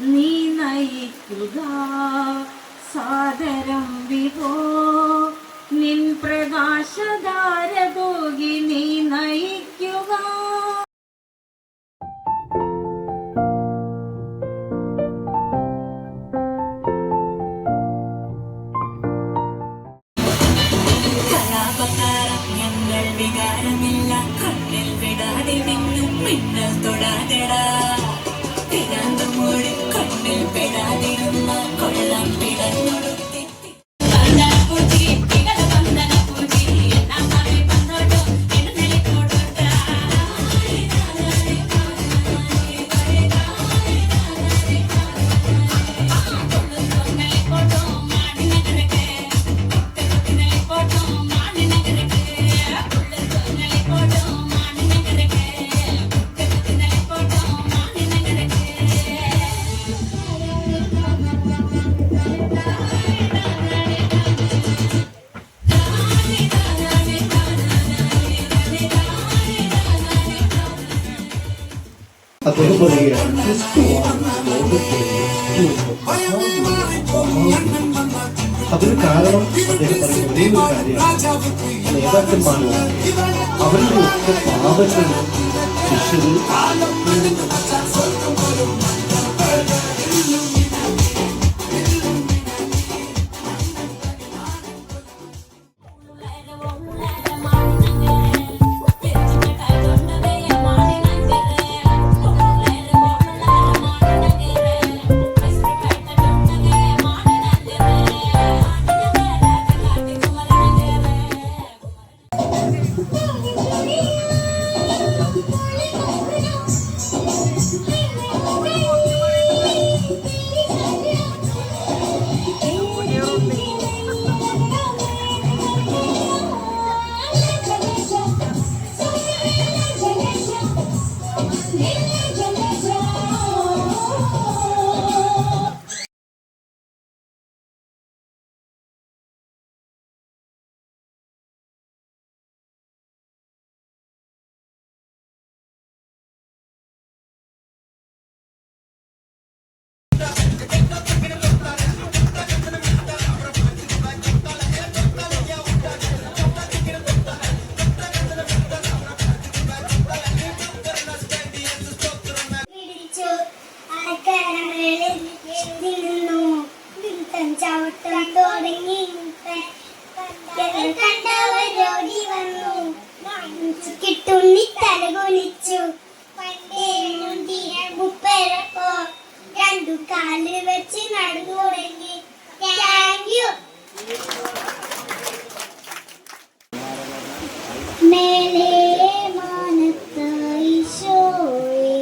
നീ നയിക്കുക സാദരം വിഭോ നിൻ പ്രകാശധാര പോകി നീ നയിക്കുക. ഞങ്ങൾ വികാരമില്ല കണ്ണിൽ വിടാതെ നിന്നും മിന്നൽ തൊടാതെടാ തിരാന്തം മൂടി കണ്ണിൽ പെടാതിരുന്ന കൊള്ളം പിടഞ്ഞൊടുത്തി അദ്ദേഹം പറയുകയാണ് ക്രിസ്തുവാണ് ലോകത്തിലെ അതിന് കാരണം അദ്ദേഹം പറയുന്ന ഒരേ ഒരു കാര്യമാണ് നേതാക്കന്മാരോ അവരുടെ ഒക്കെ പാപങ്ങളും ശിഷ്യരിൽ കിട്ടുണ്ണി തലകുനിച്ചു പണ്ടേ മുപ്പരപ്പോ രണ്ടു കാലിൽ വെച്ച് നടന്നു തുടങ്ങി. Thank you. മേലെ മാനത്ത് ഈശോയെ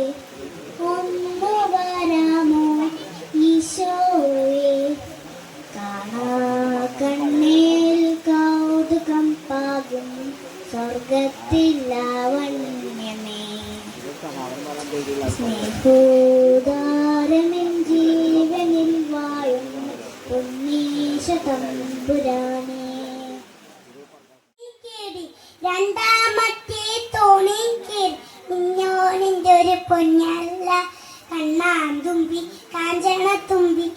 ഒന്ന് വരാമോ ഈശോയെ കാണാ കണ്ണിൽ കൗതുകം പാകും സ്വർഗത്തിലാവണ്യമേ സ്നേഹോദാരമെൻ ജീവനിൽ വാഴും ഉണ്ണീശ തമ്പുരാനേ. രണ്ടാമത്തെ തോണി കുഞ്ഞോനിന്റെ ഒരു പൊന്നല്ല കണ്ണാൻ തുമ്പി കാഞ്ചന തുമ്പി